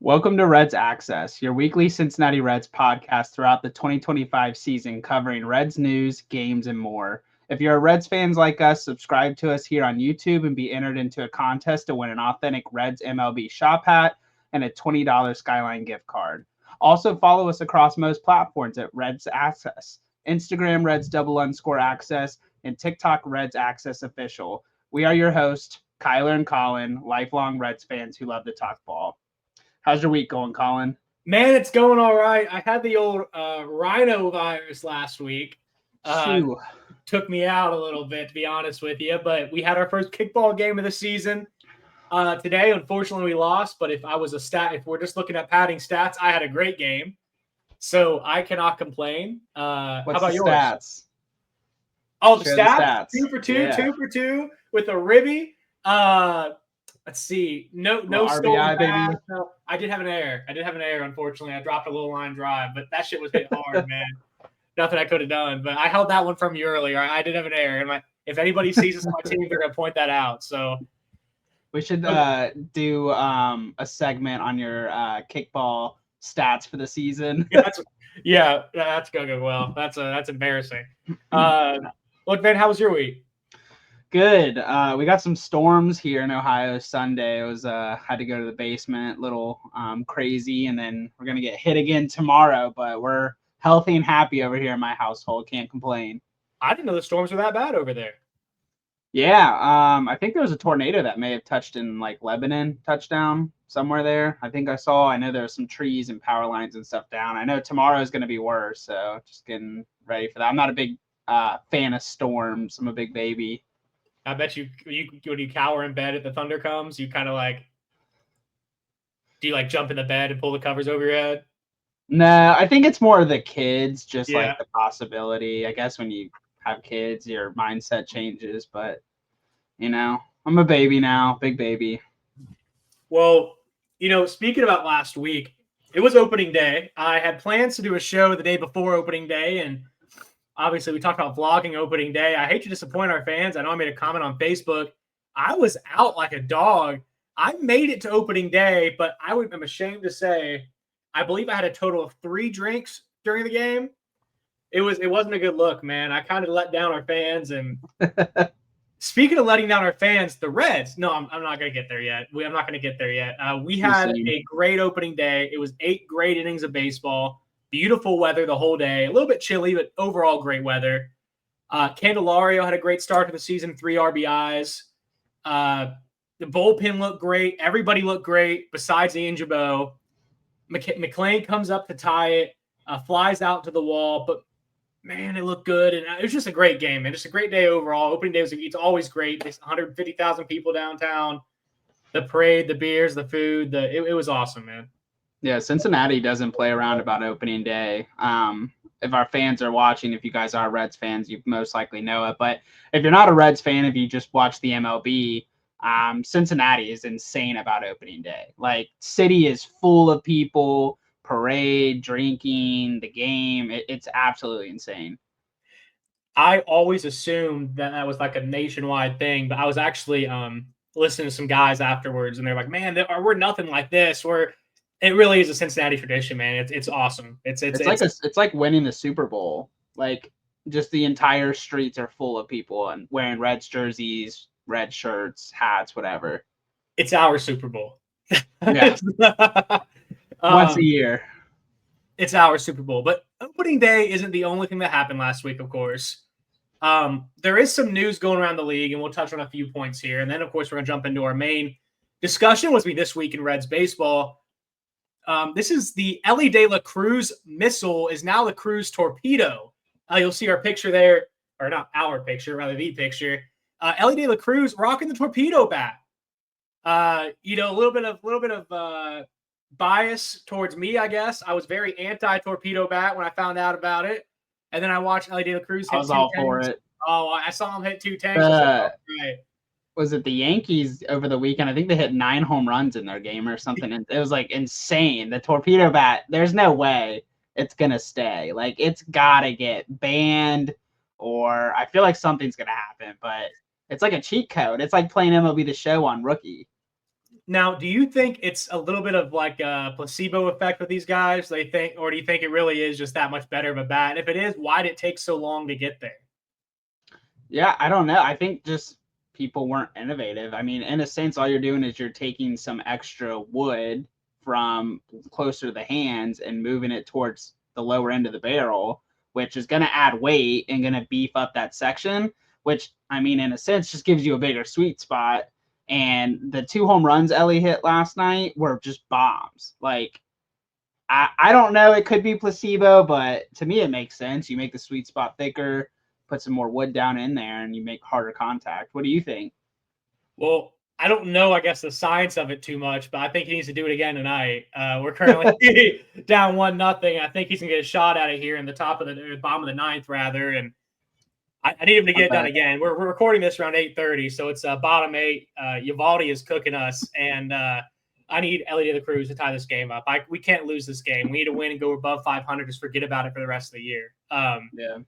Welcome to Reds Access, your weekly Cincinnati Reds podcast throughout the 2025 season, covering Reds news, games, and more. If you're a Reds fans like us, subscribe to us here on YouTube and be entered into a contest to win an authentic Reds MLB shop hat and a $20 Skyline gift card. Also, follow us across most platforms at Reds Access, Instagram Reds _Access, and TikTok Reds Access Official. We are your hosts, Kyler and Collin, lifelong Reds fans who love to talk ball. How's your week going, Collin? Man, it's going all right. I had the old rhino virus last week. Took me out a little bit, to be honest with you. But we had our first kickball game of the season today. Unfortunately, we lost. But if we're just looking at padding stats, I had a great game, so I cannot complain. How about the yours? Stats? Oh, the stats. 2 for 2, yeah. 2 for 2 with a ribby. Let's see. No RBI, baby. No, I did have an error. Unfortunately. I dropped a little line drive, but that shit was hit hard, man. Nothing I could have done. But I held that one from you earlier. I did have an error. And if anybody sees this on my team, they're going to point that out. So we should do a segment on your kickball stats for the season. that's going to go well. That's embarrassing. Look, man, how was your week? Good. We got some storms here in Ohio Sunday. It was had to go to the basement, little crazy, and then we're gonna get hit again tomorrow. But we're healthy and happy over here in my household. Can't complain. I didn't know the storms were that bad over there. Yeah. I think there was a tornado that may have touched in like Lebanon, touchdown somewhere there. I know there were some trees and power lines and stuff down. I know tomorrow is gonna be worse, so just getting ready for that. I'm not a big fan of storms. I'm a big baby. I bet you when you cower in bed if the thunder comes, you kind of do you jump in the bed and pull the covers over your head? No, I think it's more the kids, like the possibility. I guess when you have kids, your mindset changes, but I'm a baby now, big baby. Well, speaking about last week, it was opening day. I had plans to do a show the day before opening day, and obviously, we talked about vlogging opening day. I hate to disappoint our fans. I know I made a comment on Facebook. I was out like a dog. I made it to opening day, but I'm ashamed to say I believe I had a total of 3 drinks during the game. It wasn't a good look, man. I kind of let down our fans. And speaking of letting down our fans, the Reds. No, I'm not going to get there yet. I'm not going to get there yet. We had a great opening day. It was 8 great innings of baseball. Beautiful weather the whole day. A little bit chilly, but overall great weather. Candelario had a great start to the season, 3 RBIs. The bullpen looked great. Everybody looked great besides Angibo. McLean comes up to tie it, flies out to the wall. But, man, it looked good. And it was just a great game, man. Just a great day overall. Opening day it's always great. There's 150,000 people downtown. The parade, the beers, the food. It was awesome, man. Yeah, Cincinnati doesn't play around about opening day. If our fans are watching, if you guys are Reds fans, you most likely know it. But if you're not a Reds fan, if you just watch the MLB, Cincinnati is insane about opening day. Like, city is full of people, parade, drinking, the game. It's absolutely insane. I always assumed that was like a nationwide thing, but I was actually listening to some guys afterwards, and they're like, man, we're nothing like this. It really is a Cincinnati tradition, man. It's awesome. It's like winning the Super Bowl. Like, just the entire streets are full of people and wearing Reds jerseys, red shirts, hats, whatever. It's our Super Bowl. Yeah. Once a year. It's our Super Bowl. But opening day isn't the only thing that happened last week, of course. There is some news going around the league, and we'll touch on a few points here. And then, of course, we're going to jump into our main discussion, which will be this week in Reds baseball. This is the Elly de la Cruz missile is now the Cruz Torpedo. You'll see our picture there, or not our picture, rather the picture. Elly de la Cruz rocking the Torpedo bat. A little bit of bias towards me, I guess. I was very anti-Torpedo bat when I found out about it, and then I watched Elly de la Cruz hit I was all for it. Oh, I saw him hit 2 tanks. Right. Was it the Yankees over the weekend? I think they hit 9 home runs in their game or something. And it was like insane. The Torpedo bat, there's no way it's going to stay. Like, it's got to get banned, or I feel like something's going to happen. But it's like a cheat code. It's like playing MLB The Show on Rookie. Now, do you think it's a little bit of like a placebo effect with these guys? They think, or do you think it really is just that much better of a bat? And if it is, why did it take so long to get there? Yeah, I don't know. I think just people weren't innovative. I mean, in a sense, all you're doing is you're taking some extra wood from closer to the hands and moving it towards the lower end of the barrel, which is going to add weight and going to beef up that section, which, I mean, in a sense, just gives you a bigger sweet spot. And the 2 home runs Elly hit last night were just bombs. Like, I don't know. It could be placebo, but to me, it makes sense. You make the sweet spot thicker, put some more wood down in there, and you make harder contact. What do you think? Well, I don't know, I guess, the science of it too much, but I think he needs to do it again tonight. We're currently down 1-0. I think he's gonna get a shot at it here in the bottom of the ninth, rather. And I need him to get it done again. We're recording this around 8:30, so it's bottom 8. Uvalde is cooking us, and I need Elly de la Cruz to tie this game up. We can't lose this game. We need to win and go above 500. Just forget about it for the rest of the year. Yeah.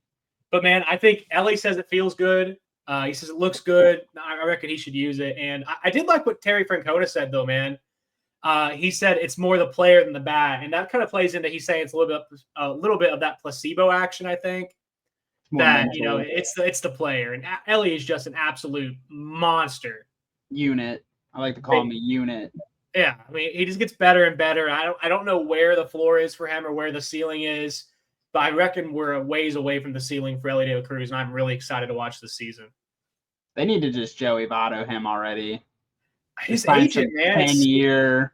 But, man, I think Elly says it feels good. He says it looks good. I reckon he should use it. And I did like what Terry Francona said, though, man. He said it's more the player than the bat. And that kind of plays into he's saying it's a little bit of that placebo action, I think. That, you know, it's the player. And Elly is just an absolute monster. Unit. I like to call him a unit. Yeah, I mean, he just gets better and better. I don't know where the floor is for him or where the ceiling is. But I reckon we're a ways away from the ceiling for Elly de la Cruz, and I'm really excited to watch this season. They need to just Joey Votto him already. His agent, man. 10-year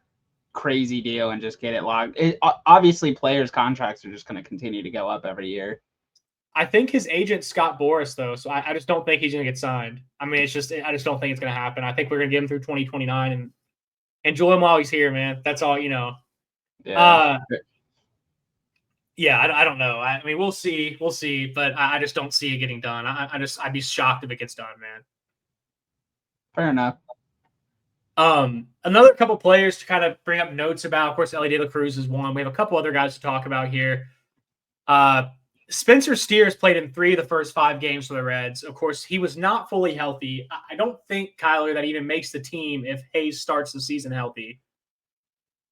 crazy deal and just get it locked. Obviously, players' contracts are just going to continue to go up every year. I think his agent, Scott Boras, though, so I just don't think he's going to get signed. I mean, I just don't think it's going to happen. I think we're going to get him through 2029 and enjoy him while he's here, man. That's all, you know. Yeah. Yeah, I don't know. I mean, we'll see, but I just don't see it getting done. I'd be shocked if it gets done, man. Fair enough. Another couple players to kind of bring up notes about. Of course, Elly de la Cruz is one. We have a couple other guys to talk about here. Spencer Steers played in 3 of the first 5 games for the Reds. Of course, he was not fully healthy. I don't think, Kyler, that even makes the team if Hayes starts the season healthy.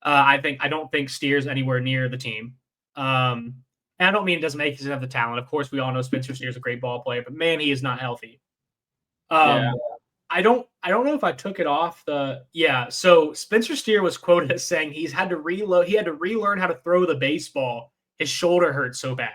I don't think Steers anywhere near the team. And I don't mean it doesn't make him have the talent. Of course, we all know Spencer Steers is a great ball player, but man, he is not healthy. I don't know if I took it off so Spencer Steer was quoted as saying he had to relearn how to throw the baseball. His shoulder hurt so bad.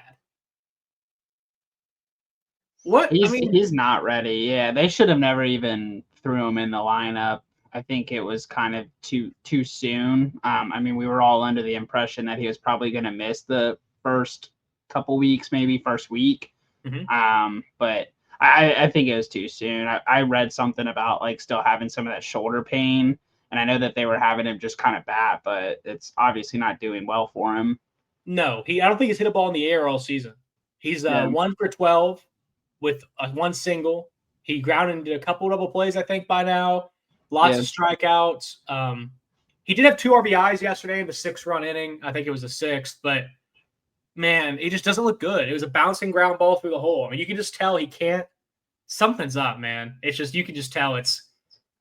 He's not ready. Yeah, they should have never even threw him in the lineup. I think it was kind of too soon. I mean, we were all under the impression that he was probably going to miss the first couple weeks, maybe first week. Mm-hmm. But I think it was too soon. I read something about like still having some of that shoulder pain, and I know that they were having him just kind of bat, but it's obviously not doing well for him. No, I don't think he's hit a ball in the air all season. He's 1 for 12 with one single. He grounded into a couple double plays, I think, by now. Lots of strikeouts. He did have 2 RBIs yesterday in the 6-run inning. I think it was the 6th, but man, he just doesn't look good. It was a bouncing ground ball through the hole. I mean, you can just tell he can't. Something's up, man. It's just you can just tell.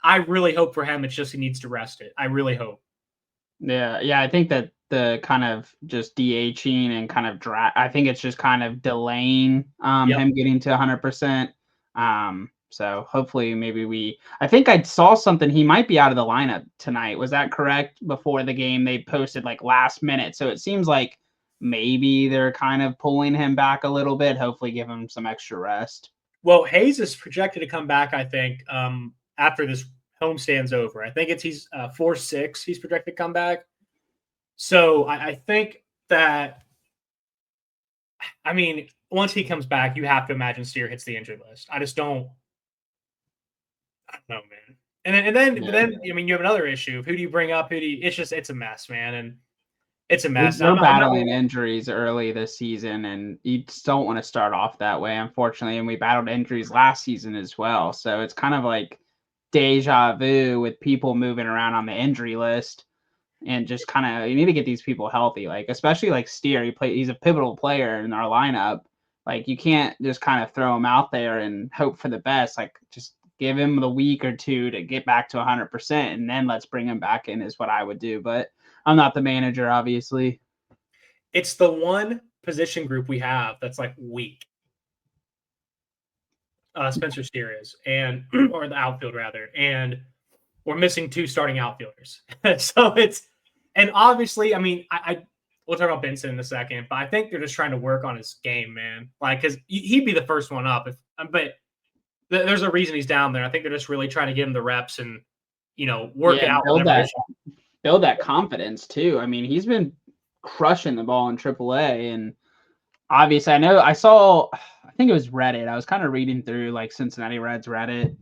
I really hope for him. It's just he needs to rest it. I really hope. Yeah. I think that the kind of just DHing and kind of I think it's just kind of delaying him getting to 100%. So hopefully I think I saw something. He might be out of the lineup tonight. Was that correct? Before the game, they posted like last minute. So it seems like maybe they're kind of pulling him back a little bit. Hopefully give him some extra rest. Well, Hayes is projected to come back, I think, after this homestand's over. I think he's 4-6. He's projected to come back. So I think that, I mean, once he comes back, you have to imagine Steer hits the injured list. I don't know, man. But then, I mean, you have another issue. Who do you bring up? It's a mess, man. And it's a mess. We're battling injuries early this season, and you just don't want to start off that way, unfortunately. And we battled injuries last season as well. So it's kind of like deja vu with people moving around on the injury list. And just kind of, you need to get these people healthy, like especially like Steer. He's a pivotal player in our lineup. Like you can't just kind of throw him out there and hope for the best. Like just Give him the week or two to get back to 100%, and then let's bring him back in is what I would do. But I'm not the manager, obviously. It's the one position group we have that's like weak. Spencer Steer is, or the outfield rather, and we're missing 2 starting outfielders. So and obviously, I mean, we'll talk about Benson in a second, but I think they're just trying to work on his game, man. Like, because he'd be the first one up, but there's a reason he's down there. I think they're just really trying to give him the reps and work it out. Build that confidence too. I mean, he's been crushing the ball in AAA, and obviously, I think it was Reddit. I was kind of reading through like Cincinnati Reds Reddit,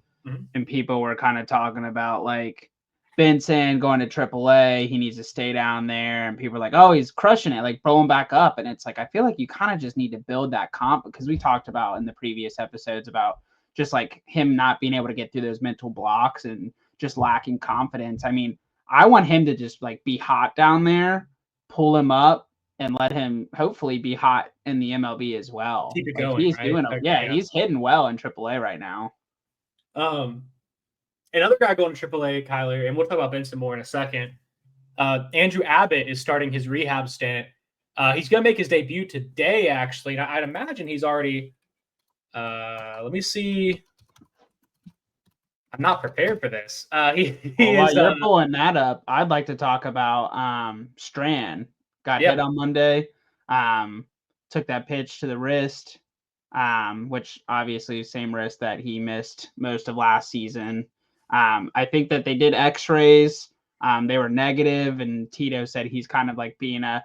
and people were kind of talking about like Benson going to AAA. He needs to stay down there, and people are like, "Oh, he's crushing it, like throw him back up." And it's like I feel like you kind of just need to build that comp because we talked about in the previous episodes about just like him not being able to get through those mental blocks and just lacking confidence. I mean, I want him to just like be hot down there, pull him up, and let him hopefully be hot in the MLB as well. Keep it like going. He's right? doing he's hitting well in AAA right now. Another guy going to AAA, Kyler, and we'll talk about Benson more in a second. Andrew Abbott is starting his rehab stint. He's going to make his debut today, actually. And I'd imagine he's already. Let me see. I'm not prepared for this. While you're pulling that up, I'd like to talk about Strand. Got hit on Monday. Took that pitch to the wrist, which obviously same wrist that he missed most of last season. I think that they did x-rays. They were negative, and Tito said he's kind of like being a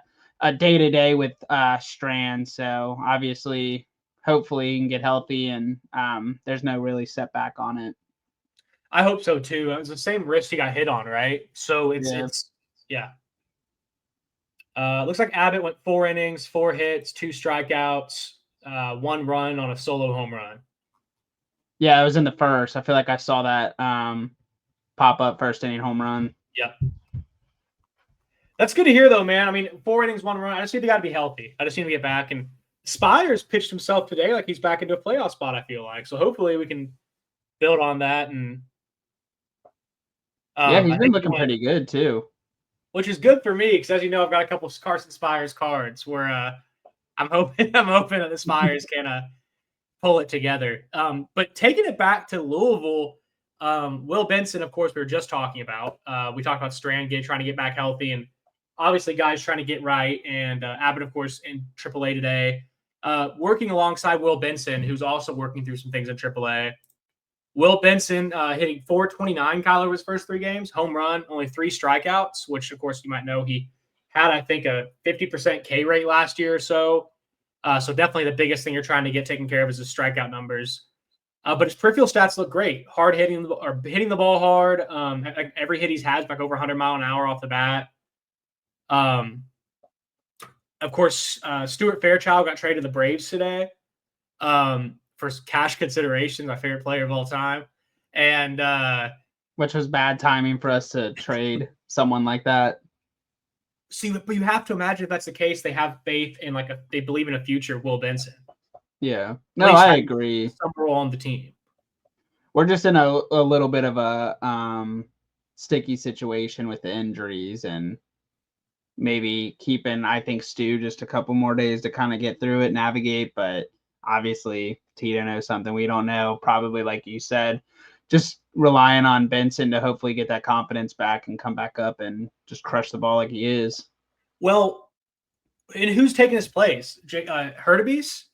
day-to-day with Strand. So obviously, hopefully he can get healthy, and there's no really setback on it. I hope so too. It was the same wrist he got hit on, right? So it's. Looks like Abbott went 4 innings, 4 hits, 2 strikeouts, 1 run on a solo home run. Yeah, it was in the first. I feel like I saw that pop up first inning home run. Yep. That's good to hear, though, man. I mean, 4 innings, 1 run. I just need the guy to be healthy. I just need to get back. And Spires pitched himself today like he's back into a playoff spot, I feel like. So hopefully we can build on that. And he's been looking pretty good, too. Which is good for me because, as you know, I've got a couple of Carson Spires cards where I'm hoping that the Spires can pull it together. But taking it back to Louisville, Will Benson, of course, we were just talking about. We talked about Strand trying to get back healthy, and obviously guys trying to get right. And Abbott, of course, in AAA today, working alongside Will Benson, who's also working through some things in AAA. Will Benson hitting .429, Kyler, his first 3 games, home run, only 3 strikeouts, which, of course, you might know he had, I think, a 50% K rate last year or so. So definitely the biggest thing you're trying to get taken care of is his strikeout numbers. But his peripheral stats look great. Hitting the ball hard. Every hit he's had is like over 100 mile an hour off the bat. Of course, Stuart Fairchild got traded to the Braves today. For cash consideration, my favorite player of all time. And which was bad timing for us to trade someone like that. See, but you have to imagine if that's the case, they have faith in they believe in a future Will Benson. Yeah. No, I agree. Some role on the team. We're just in a little bit of a sticky situation with the injuries, and maybe keeping, I think, Stu just a couple more days to kind of get through it, navigate, but obviously Tito knows something we don't know. Probably, like you said, just relying on Benson to hopefully get that confidence back and come back up and just crush the ball like he is. Well, and who's taking his place? Hurtubise?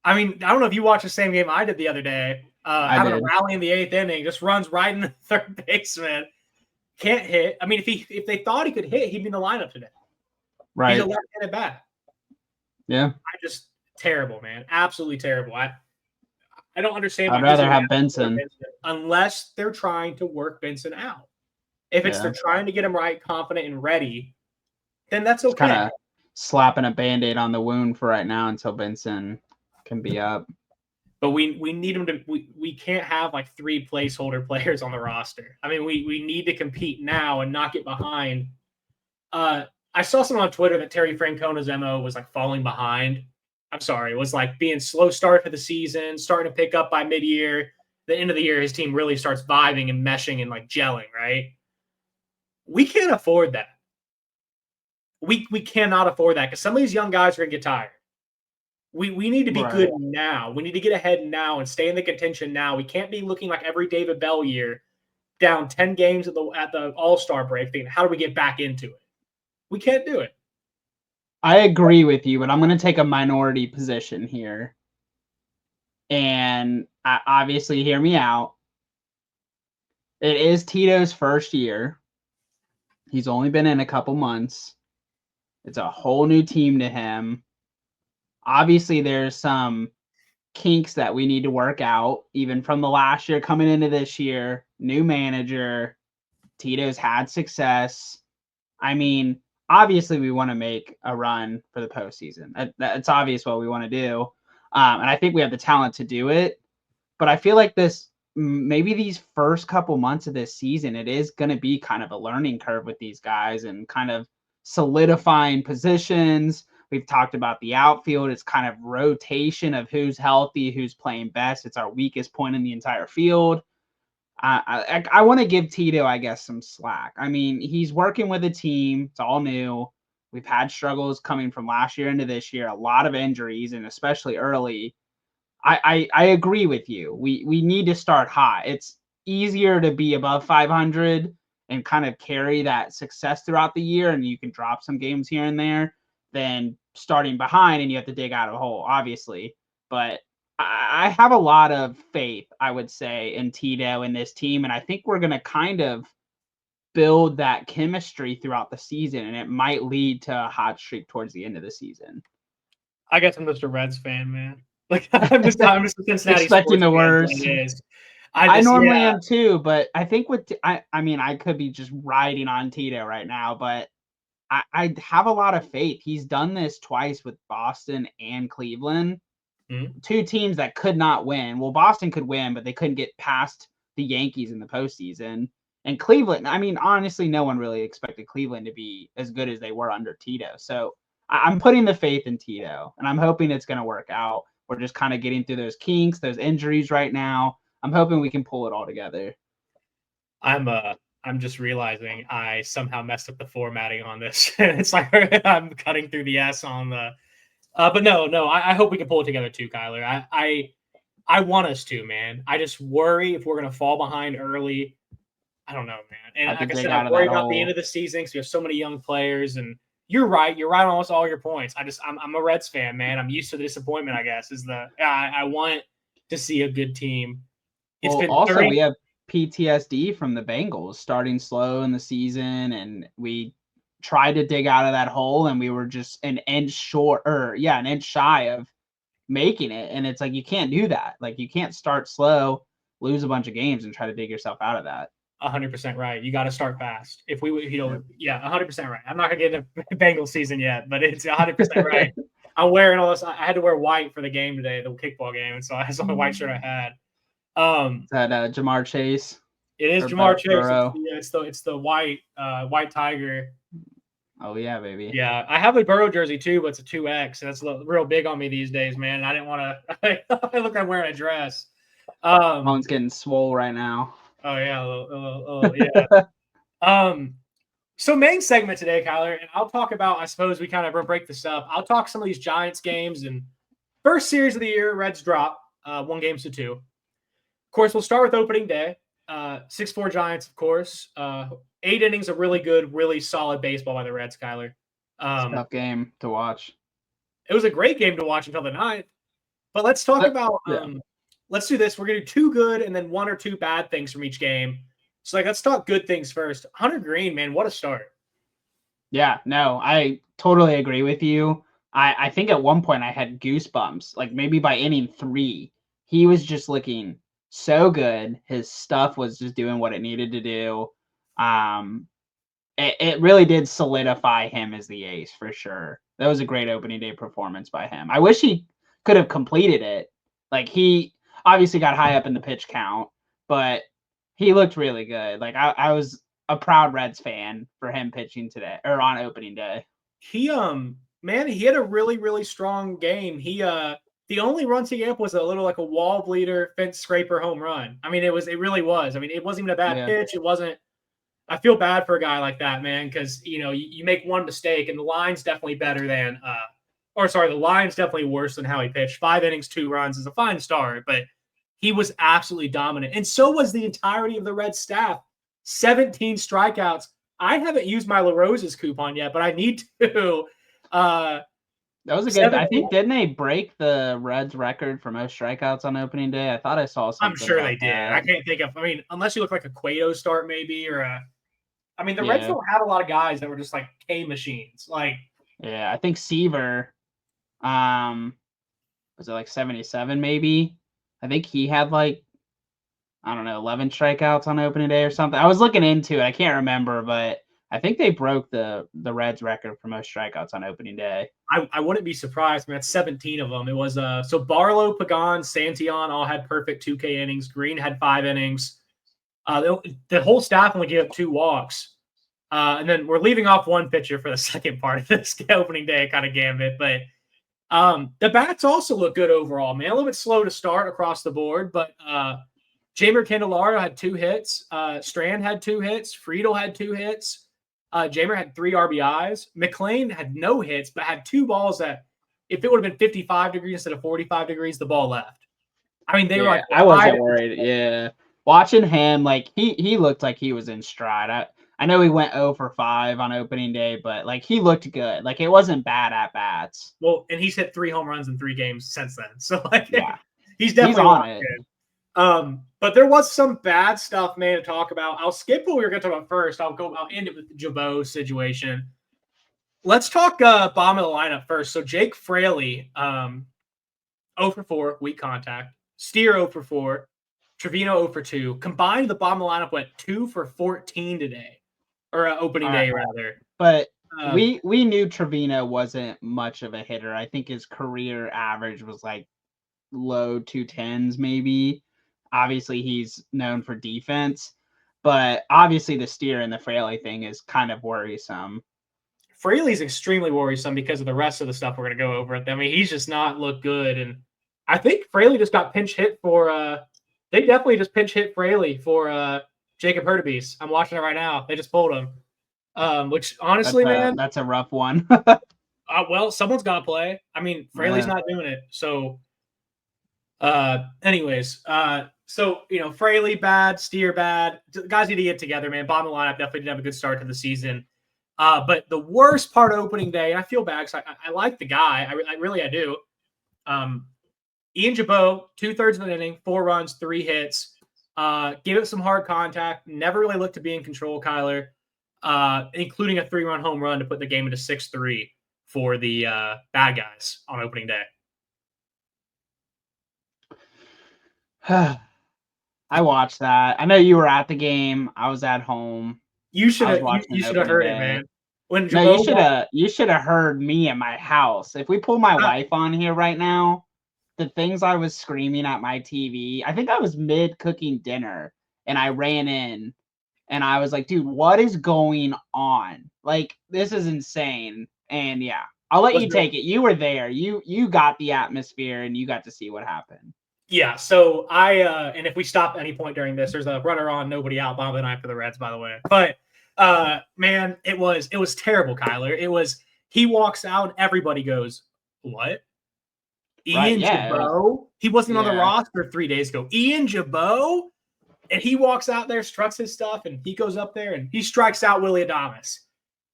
I mean, I don't know if you watched the same game I did the other day. Having a rally in the 8th inning, just runs right into the third baseman. Can't hit. I mean, if they thought he could hit, he'd be in the lineup today. Right. He's a left-handed bat. Yeah. Terrible, man. Absolutely terrible. I don't understand. I'd rather have Benson unless they're trying to work Benson out. If they're trying to get him right, confident, and ready, then that's okay. Kind of slapping a Band-Aid on the wound for right now until Benson can be up. But we need him to. We can't have like 3 placeholder players on the roster. I mean, we need to compete now and not get behind. I saw someone on Twitter that Terry Francona's MO was like falling behind. I'm sorry, it was like being slow start for the season, starting to pick up by mid-year, the end of the year, his team really starts vibing and meshing and like gelling, right? We can't afford that. We cannot afford that because some of these young guys are going to get tired. We need to be good now. We need to get ahead now and stay in the contention now. We can't be looking like every David Bell year, down 10 games at the All-Star break, thinking, how do we get back into it? We can't do it. I agree with you, but I'm going to take a minority position here. And obviously, hear me out. It is Tito's first year. He's only been in a couple months. It's a whole new team to him. Obviously, there's some kinks that we need to work out, even from the last year coming into this year. New manager. Tito's had success. I mean, obviously, we want to make a run for the postseason. It's obvious what we want to do. And I think we have the talent to do it. But I feel like maybe these first couple months of this season, it is going to be kind of a learning curve with these guys and kind of solidifying positions. We've talked about the outfield. It's kind of rotation of who's healthy, who's playing best. It's our weakest point in the entire field. I want to give Tito, I guess, some slack. I mean, he's working with a team. It's all new. We've had struggles coming from last year into this year, a lot of injuries, and especially early. I agree with you. We need to start high. It's easier to be above 500 and kind of carry that success throughout the year, and you can drop some games here and there than starting behind and you have to dig out a hole, obviously. But I have a lot of faith, I would say, in Tito and this team, and I think we're going to kind of build that chemistry throughout the season, and it might lead to a hot streak towards the end of the season. I guess I'm just a Reds fan, man. Like I'm just a Cincinnati expecting the worst. I normally am too, but I think I mean, I could be just riding on Tito right now, but I have a lot of faith. He's done this twice with Boston and Cleveland, two teams that could not win. Well, Boston could win, but they couldn't get past the Yankees in the postseason. And Cleveland, I mean, honestly, no one really expected Cleveland to be as good as they were under Tito. So I'm putting the faith in Tito, and I'm hoping it's going to work out. We're just kind of getting through those kinks, those injuries right now. I'm hoping we can pull it all together. I'm just realizing I somehow messed up the formatting on this. It's like I'm cutting through the S on the but no, I hope we can pull it together too, Kyler. I want us to, man. I just worry if we're gonna fall behind early. I don't know, man. And like I said, I'm worried about the end of the season because we have so many young players. And you're right on almost all your points. I'm a Reds fan, man. I'm used to the disappointment, I guess. I want to see a good team. It's been also we have PTSD from the Bengals starting slow in the season, and we tried to dig out of that hole, and we were just an inch shy of making it. And it's like, you can't do that. Like, you can't start slow, lose a bunch of games, and try to dig yourself out of that. 100% right. You got to start fast. If we, 100% right. I'm not gonna get into Bengals season yet, but it's 100% right. I'm wearing all this. I had to wear white for the game today, the kickball game, and so that's the only white shirt I had. Is that Jamar Chase? It is Jamar Chase. It's the white tiger. Oh yeah, baby. Yeah, I have a Burrow jersey too, but it's a 2X. That's real big on me these days, man. I didn't want to. I look like I'm wearing a dress. Phone's getting swole right now. Oh yeah, yeah. So main segment today, Kyler, and I'll talk about. I suppose we kind of break this up. I'll talk some of these Giants games and first series of the year. Reds drop 1-2. Of course, we'll start with opening day. 6-4 Giants, of course. 8 innings of really good, really solid baseball by the Reds, Kyler. Tough game to watch. It was a great game to watch until the 9th. But let's talk about let's do this. We're going to do 2 good and then 1 or 2 bad things from each game. So, let's talk good things first. Hunter Green, man, what a start. Yeah, no, I totally agree with you. I think at one point I had goosebumps. Like, maybe by inning 3, he was just looking so good. His stuff was just doing what it needed to do. It really did solidify him as the ace for sure. That was a great opening day performance by him. I wish he could have completed it. Like, he obviously got high up in the pitch count, but he looked really good. Like, I was a proud Reds fan for him pitching today or on opening day. He he had a really, really strong game. He the only runs he gave up was a little like a wall bleeder, fence scraper home run. I mean, it really was. I mean, it wasn't even a bad pitch. It wasn't. I feel bad for a guy like that, man, because you make one mistake and the line's definitely better than the line's definitely worse than how he pitched. 5 innings, 2 runs is a fine start, but he was absolutely dominant. And so was the entirety of the Reds staff. 17 strikeouts. I haven't used my La Rosa's coupon yet, but I need to. That was a good. I think didn't they break the Reds record for most strikeouts on opening day? I thought I saw something. I'm sure they did. That. I can't think of. I mean, unless you look like a Cueto start, maybe, or a. I mean, the Reds don't have a lot of guys that were just like K machines. Like, yeah, I think Seaver, was it like 77 maybe? I think he had like, I don't know, 11 strikeouts on opening day or something. I was looking into it. I can't remember, but I think they broke the Reds record for most strikeouts on opening day. I wouldn't be surprised. I mean, that's 17 of them. It was so Barlow, Pagan, Santillan all had perfect 2K innings. Green had 5 innings. The whole staff only gave up 2 walks. And then we're leaving off one pitcher for the second part of this opening day kind of gambit. But the bats also look good overall, man. A little bit slow to start across the board, but Jeimer Candelario had 2 hits. Strand had 2 hits. Friedel had 2 hits. Jeimer had 3 RBIs. McLean had no hits, but had 2 balls that, if it would have been 55 degrees instead of 45 degrees, the ball left. I mean, they were like, I wasn't worried. Yeah. Watching him, like, he looked like he was in stride. I know he went 0 for 5 on opening day, but, like, he looked good. Like, it wasn't bad at bats. Well, and he's hit 3 home runs in 3 games since then. So, like, he's definitely on it. Good. But there was some bad stuff, man, to talk about. I'll skip what we were going to talk about first. I'll end it with the Jabot situation. Let's talk bottom of the lineup first. So Jake Fraley, 0 for 4, weak contact. Steer 0 for 4. Trevino 0 for 2. Combined, the bottom of the lineup went 2 for 14 today. Or opening day, rather. But we knew Trevino wasn't much of a hitter. I think his career average was like low 210s maybe. Obviously, he's known for defense, but obviously the Steer and the Fraley thing is kind of worrisome. Fraley's extremely worrisome because of the rest of the stuff we're going to go over. I mean, he's just not looked good. And I think Fraley just got pinch hit for they definitely just pinch hit Fraley for Jacob Hurtubise. I'm watching it right now. They just pulled him. Which honestly, man, that's a rough one. Well, someone's got to play. I mean, Fraley's not doing it. So, so, Fraley bad, Steer bad. Guys need to get together, man. Bottom of the lineup definitely didn't have a good start to the season. But the worst part of opening day, and I feel bad because I like the guy. I do. Ian Jabot, 2/3 of an inning, 4 runs, 3 hits. Gave it some hard contact. Never really looked to be in control, Kyler. Including a 3-run home run to put the game into 6-3 for the bad guys on opening day. I watched that. I know you were at the game. I was at home. You should have heard it, man. You should have heard me at my house. If we pull my wife on here right now, the things I was screaming at my TV. I think I was mid cooking dinner and I ran in and I was like, dude, what is going on? Like, this is insane. And yeah, I'll let you take it. You were there. You got the atmosphere and you got to see what happened. Yeah, so and if we stop at any point during this, there's a runner on, nobody out, bottom of the ninth for the Reds, by the way. But man, it was terrible, Kyler. It was, he walks out and everybody goes, what? Ian Jabot? He wasn't on the roster 3 days ago. Ian Jabot? And he walks out there, struts his stuff, and he goes up there and he strikes out Willy Adames.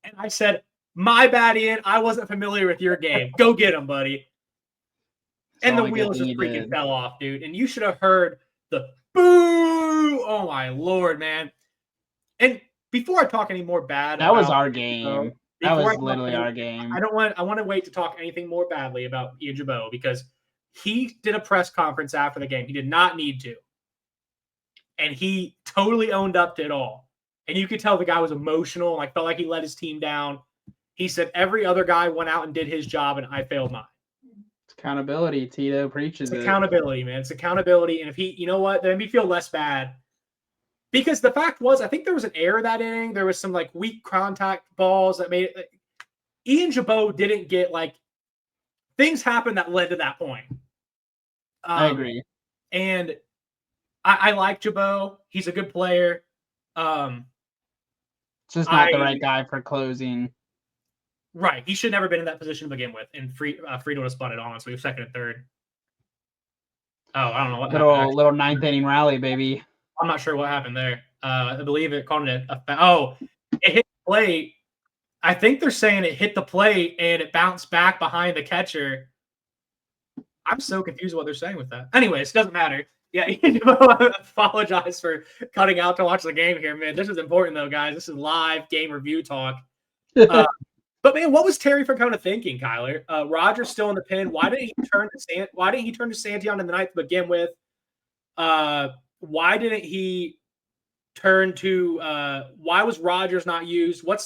And I said, my bad, Ian. I wasn't familiar with your game. Go get him, buddy. And the wheels just freaking fell off, dude. And you should have heard the boo. Oh, my Lord, man. And before I talk any more bad, that was our game. That was literally our game. I want to wait to talk anything more badly about Ian Jabot because he did a press conference after the game. He did not need to. And he totally owned up to it all. And you could tell the guy was emotional. Like, felt like he let his team down. He said every other guy went out and did his job, and I failed mine. Accountability. Tito preaches it. Accountability, man. It's accountability. And if he, you know what, then me feel less bad. Because the fact was, I think there was an error that inning. There was some like weak contact balls that made it. Like, Ian Jabot didn't get things happened that led to that point. I agree. And I like Jabot. He's a good player. It's just not the right guy for closing. Right. He should never been in that position to begin with. And Friedel would have spun it on, so he was second and third. Oh, I don't know what happened. Little ninth inning rally, baby. I'm not sure what happened there. I believe it called it it hit the plate. I think they're saying it hit the plate and it bounced back behind the catcher. I'm so confused what they're saying with that. Anyways, doesn't matter. Yeah, I apologize for cutting out to watch the game here, man. This is important though, guys. This is live game review talk. But man, what was Terry Francona thinking, Kyler? Rogers still in the pen. Why didn't he turn to Santillan in the ninth to begin with? Why didn't he turn to? Why was Rogers not used? What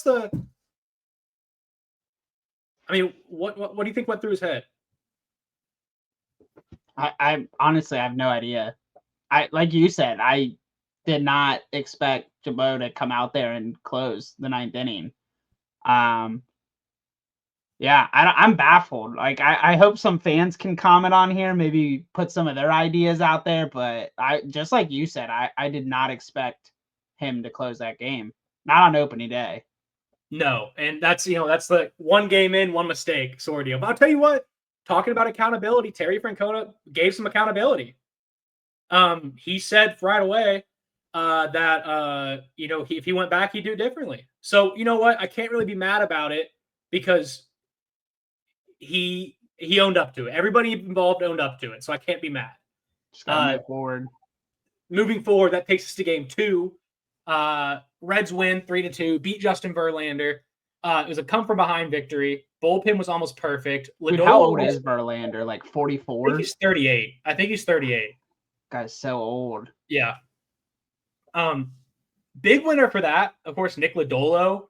do you think went through his head? I honestly have no idea. Like you said, I did not expect Jabot to come out there and close the ninth inning. Yeah, I'm baffled. Like I hope some fans can comment on here, maybe put some of their ideas out there. But just like you said, I did not expect him to close that game. Not on opening day. No, and that's the one game in, one mistake sort of deal. But I'll tell you what, talking about accountability, Terry Francona gave some accountability. He said right away that if he went back, he'd do it differently. So you know what? I can't really be mad about it because he owned up to it. Everybody involved owned up to it, so I can't be mad. Just gotta move forward. Moving forward, that takes us to game 2. Reds win 3-2, beat Justin Verlander. It was a come from behind victory. Bullpen was almost perfect. Dude, how old is Verlander? Like 44? I think he's 38. Guy's so old. Yeah. Big winner for that, of course, Nick Lodolo.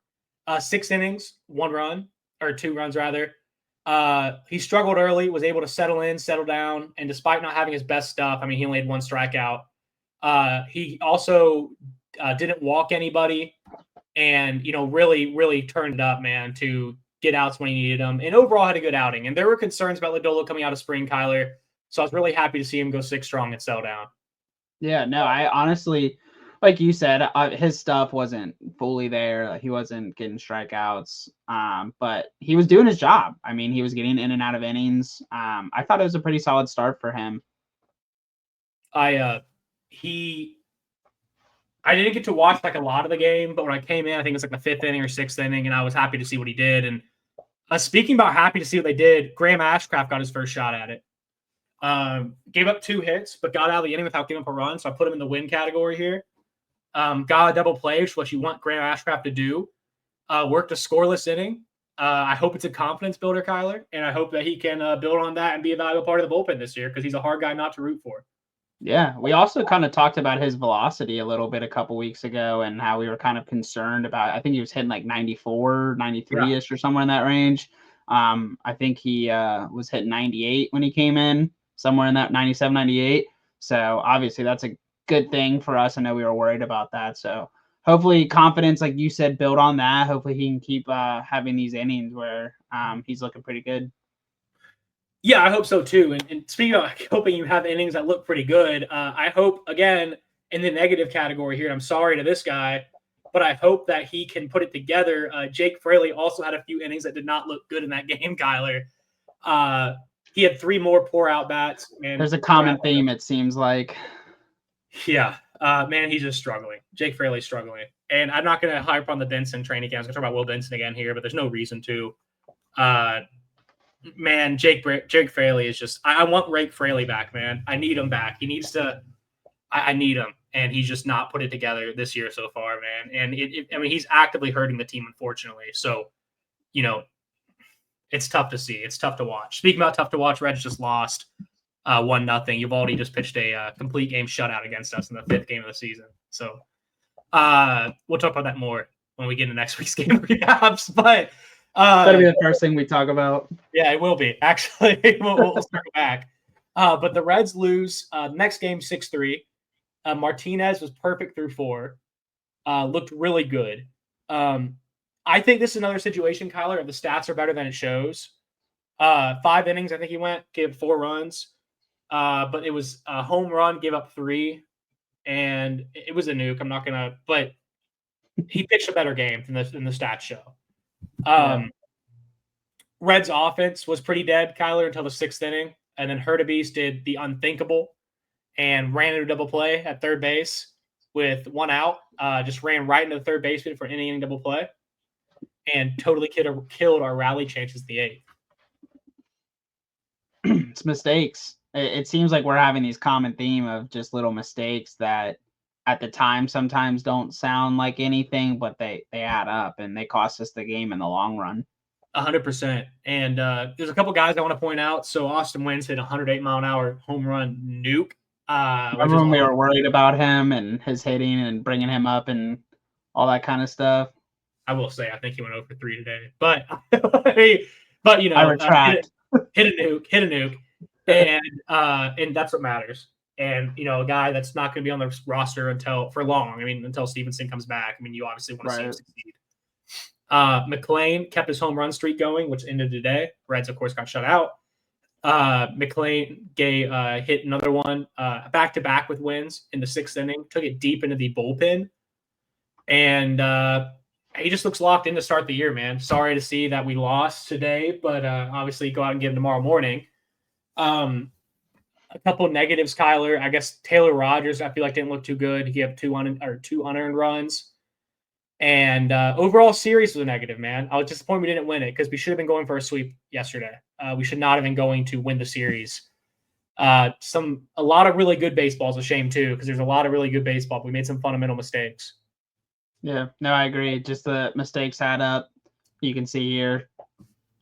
6 innings, 1 run, or 2 runs rather. He struggled early, was able to settle down, and despite not having his best stuff, I mean, he only had 1 strikeout. He also didn't walk anybody, and really, really turned it up, man, to get outs when he needed them, and overall had a good outing. And there were concerns about Lodolo coming out of spring, Kyler. So I was really happy to see him go 6 strong and settle down. Yeah, no, I honestly, like you said, his stuff wasn't fully there. He wasn't getting strikeouts, but he was doing his job. I mean, he was getting in and out of innings. I thought it was a pretty solid start for him. I didn't get to watch like a lot of the game, but when I came in, I think it was like the 5th inning or 6th inning, and I was happy to see what he did. And speaking about happy to see what they did, Graham Ashcraft got his first shot at it. Gave up 2 hits, but got out of the inning without giving up a run. So I put him in the win category here. Got a double play, which is what you want Graham Ashcraft to do. Worked a scoreless inning. I hope it's a confidence builder, Kyler, and I hope that he can build on that and be a valuable part of the bullpen this year because he's a hard guy not to root for. Yeah, we also kind of talked about his velocity a little bit a couple weeks ago and how we were kind of concerned about, I think he was hitting like 94, 93-ish or somewhere in that range. I think he was hitting 98 when he came in, somewhere in that 97, 98. So obviously that's a good thing for us. I know we were worried about that. So hopefully confidence, like you said, build on that. Hopefully he can keep having these innings where he's looking pretty good. Yeah, I hope so too. And speaking of hoping you have innings that look pretty good, I hope, again, in the negative category here, I'm sorry to this guy, but I hope that he can put it together. Jake Fraley also had a few innings that did not look good in that game, Kyler. He had 3 more poor at-bats. There's a common theme, it seems like. Yeah. Man, he's just struggling. Jake Fraley's struggling. And I'm not going to hype on the Benson train again. I was going to talk about Will Benson again here, but there's no reason to. Man, Jake Fraley is just – I want Jake Fraley back, man. I need him back. He needs to – I need him, and he's just not put it together this year so far, man. And, he's actively hurting the team, unfortunately. So, it's tough to see. It's tough to watch. Speaking about tough to watch, Reds just lost 1-0. You've already just pitched a complete game shutout against us in the 5th game of the season. So we'll talk about that more when we get into next week's game recaps. But – that'll be the first thing we talk about. Yeah, it will be. Actually, we'll start back. But the Reds lose next game 6-3. Martinez was perfect through 4. Looked really good. I think this is another situation, Kyler, if the stats are better than it shows. 5 innings, I think he went, gave 4 runs. but it was a home run, gave up 3, and it was a nuke. I'm not gonna, but he pitched a better game than the stats show. Reds offense was pretty dead, Kyler, until the 6th inning, and then Hurtubise did the unthinkable and ran into a double play at third base with 1 out. Just ran right into the third baseman for an inning double play, and totally killed our rally chances in the 8th. It's mistakes. It seems like we're having these common theme of just little mistakes that at the time sometimes don't sound like anything, but they add up and they cost us the game in the long run. 100%. And there's a couple guys I want to point out. So Austin Wynns hit a 108-mile-an-hour home run nuke. Remember when we were worried about him and his hitting and bringing him up and all that kind of stuff? I will say I think he went over 3 today, but I retract. Hit a nuke, and that's what matters. And a guy that's not going to be on the roster until Stevenson comes back. I mean, you obviously want to see him succeed. McLean kept his home run streak going, which ended today. Reds, of course, got shut out. McLean hit another one back-to-back with wins in the 6th inning, took it deep into the bullpen, and he just looks locked in to start the year, man. Sorry to see that we lost today, but obviously go out and get him tomorrow morning. A couple of negatives, Kyler. I guess Taylor Rogers, I feel like didn't look too good. He had 2 unearned runs. And overall series was a negative, man. I was disappointed we didn't win it because we should have been going for a sweep yesterday. We should not have been going to win the series. A lot of really good baseball is a shame too, because there's a lot of really good baseball. But we made some fundamental mistakes. Yeah, no, I agree. Just the mistakes add up. You can see here,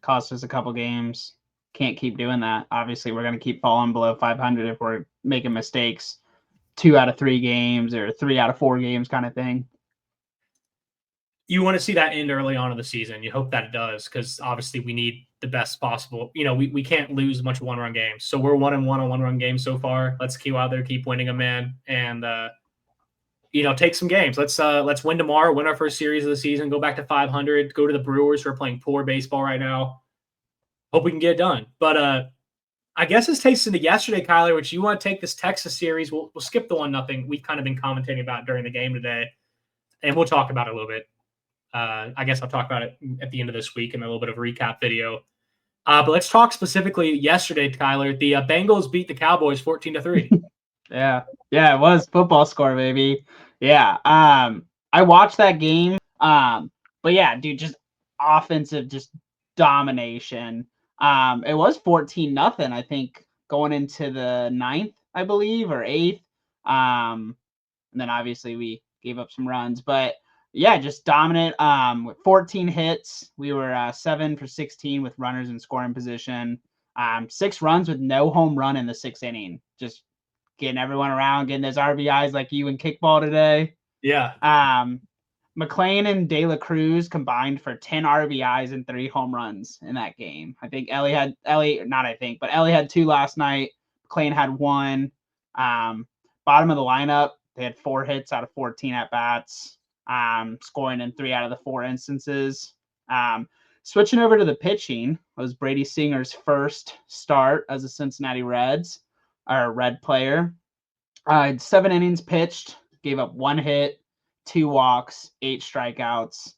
cost us a couple games. Can't keep doing that. Obviously, we're going to keep falling below 500 if we're making mistakes 2 out of 3 games or 3 out of 4 games kind of thing. You want to see that end early on in the season. You hope that it does, because obviously we need the best possible. We can't lose a bunch of 1-run games. So we're 1-1 on 1-run games so far. Let's keep out there, keep winning them, man. And, take some games. Let's win tomorrow, win our first series of the season, go back to 500, go to the Brewers, who are playing poor baseball right now. Hope we can get it done. But I guess this takes into yesterday, Kyler, which you want to take this Texas series. We'll skip the 1-0 we've kind of been commentating about during the game today, and we'll talk about it a little bit. I guess I'll talk about it at the end of this week in a little bit of a recap video. But let's talk specifically yesterday, Kyler. The Bengals beat the Cowboys 14-3. Yeah, it was football score, baby. Yeah, I watched that game. But yeah, dude, just offensive, just domination. It was 14-0, I think, going into the 9th, I believe, or 8th. And then obviously we gave up some runs, but yeah, just dominant. With 14 hits, we were 7 for 16 with runners in scoring position. 6 runs with no home run in the 6th inning. Just getting everyone around, getting those RBIs like you in kickball today. Yeah. McLean and De La Cruz combined for 10 RBIs and 3 home runs in that game. I think Elly had 2 last night. McLean had 1. Bottom of the lineup, they had 4 hits out of 14 at bats. Scoring in 3 out of the 4 instances. Switching over to the pitching was Brady Singer's first start as a Cincinnati Red player. 7 innings pitched, gave up 1 hit, 2 walks, 8 strikeouts.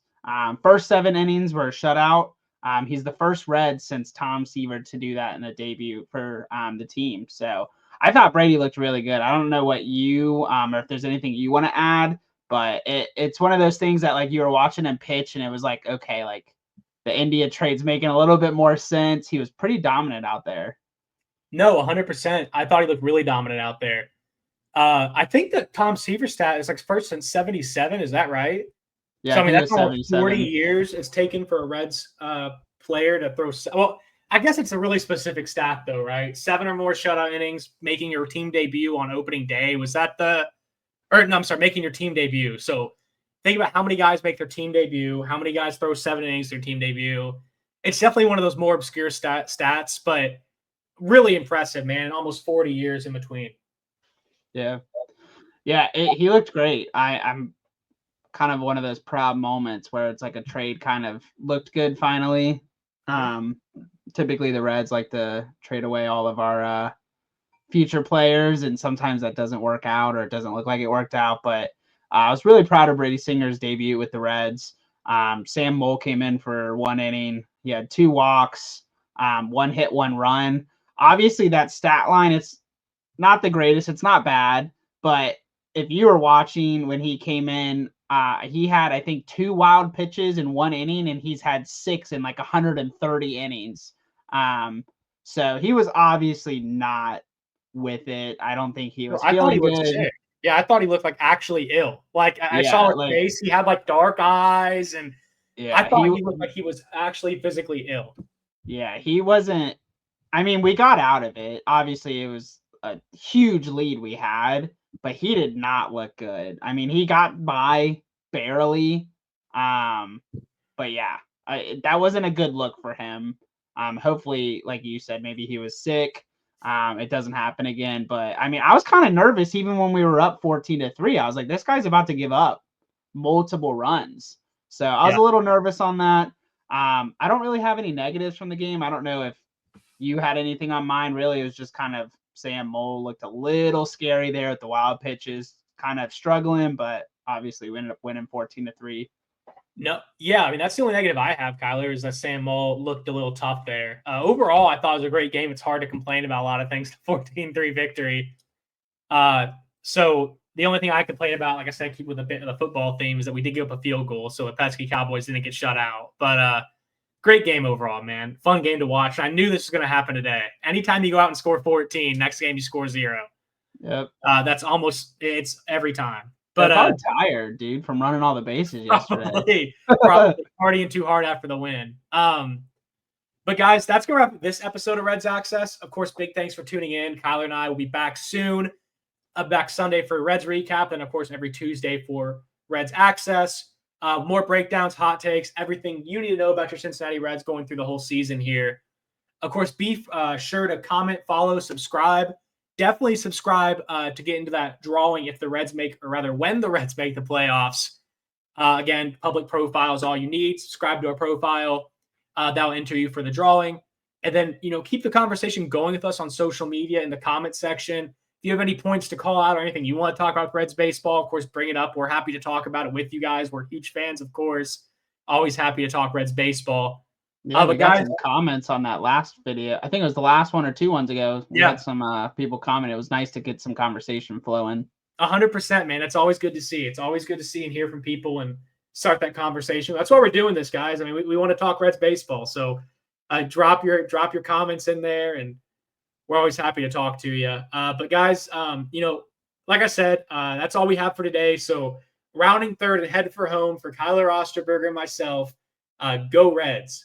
First 7 innings were a shutout. He's the first Red since Tom Seaver to do that in the debut for the team. So I thought Brady looked really good. I don't know what you or if there's anything you want to add. But it's one of those things that, like, you were watching him pitch and it was like, okay, like the India trade's making a little bit more sense. He was pretty dominant out there. No, 100%. I thought he looked really dominant out there. I think that Tom Seaver's stat is like first since 77. Is that right? Yeah, so, I mean, that's almost 40 years it's taken for a Reds player to throw. Well, I guess it's a really specific stat, though, right? 7 or more shutout innings, making your team debut on opening day. Was that making your team debut. So think about how many guys make their team debut, how many guys throw 7 innings their team debut. It's definitely one of those more obscure stats, but really impressive, man. Almost 40 years in between. Yeah. He looked great. I'm kind of one of those proud moments where it's like a trade kind of looked good finally. Typically the Reds like to trade away all of our future players, and sometimes that doesn't work out or it doesn't look like it worked out. But I was really proud of Brady Singer's debut with the Reds. Sam Moll came in for 1 inning. He had 2 walks, 1 hit, 1 run. Obviously, that stat line, it's not the greatest. It's not bad. But if you were watching when he came in, he had, I think, 2 wild pitches in 1 inning, and he's had 6 in like 130 innings. So he was obviously not with it. I don't think he was I thought feeling he looked good. sick. Yeah, I thought he looked like actually ill. Like I Yeah, saw his like face. He had like dark eyes, and I yeah, thought he looked like he was actually physically ill. he wasn't. I mean, we got out of it. Obviously, it was a huge lead we had, but he did not look good. I mean, he got by barely. But yeah, that wasn't a good look for him. Hopefully, like you said, maybe he was sick. It doesn't happen again. But I mean, I was kind of nervous even when we were up 14-3. I was like, this guy's about to give up multiple runs. So I was a little nervous on that. I don't really have any negatives from the game. I don't know if you had anything on mind. Really, it was just kind of Sam Moll looked a little scary there at the wild pitches, kind of struggling, but obviously we ended up winning 14-3. No, yeah, I mean that's the only negative I have, Kyler, is that Sam Moll looked a little tough there. Overall, I thought it was a great game. It's hard to complain about a lot of things. 14-3 victory. So the only thing I complain about, like I said, keep with a bit of the football theme, is that we did give up a field goal, so the pesky Cowboys didn't get shut out. But great game overall, man. Fun game to watch. I knew this was going to happen today. Anytime you go out and score 14, next game you score 0. Yep. That's almost, it's every time. But probably tired, dude, from running all the bases yesterday. Probably partying too hard after the win. But guys, that's going to wrap this episode of Reds Access. Of course, big thanks for tuning in. Kyler and I will be back soon. Back Sunday for Reds recap, and of course every Tuesday for Reds Access. More breakdowns, hot takes, everything you need to know about your Cincinnati Reds going through the whole season here. Of course, be sure to comment, follow, subscribe. Definitely subscribe to get into that drawing if the Reds make, or rather when the Reds make the playoffs. Again, public profile is all you need. Subscribe to our profile. That'll enter you for the drawing. And then, keep the conversation going with us on social media in the comment section. If you have any points to call out or anything you want to talk about with Reds baseball, of course, bring it up. We're happy to talk about it with you guys. We're huge fans, of course. Always happy to talk Reds baseball. Yeah, we got some comments on that last video. I think it was the last one or 2 ones ago. We had some people comment. It was nice to get some conversation flowing. 100%, man. It's always good to see. It's always good to see and hear from people and start that conversation. That's why we're doing this, guys. I mean, we want to talk Reds baseball. So drop your comments in there, and we're always happy to talk to you. But guys, like I said, that's all we have for today. So rounding third and head for home for Kyler Osterberger and myself. Go Reds.